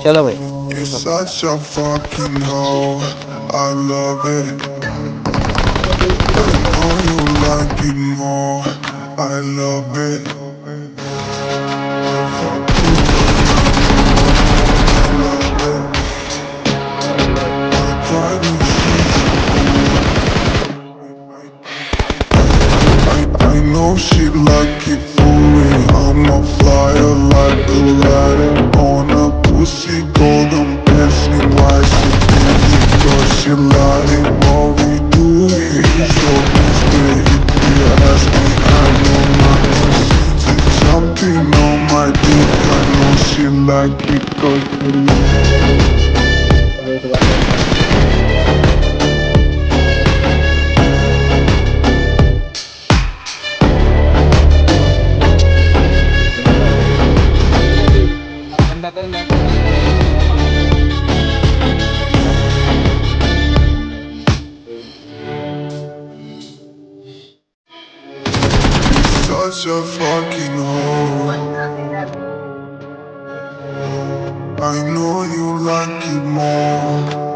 चलो भाई। You're such a fucking hoe. I love it. I know you like it more. I love it. I know she like it for me. I'm a flyer like Aladdin on a pussy golden passing. Why she did it? Cause she like it. What we do is so good. If you ask me, I know nothing. She's jumping on my dick. I know she like it cause such a fucking hoe. I know you like it more.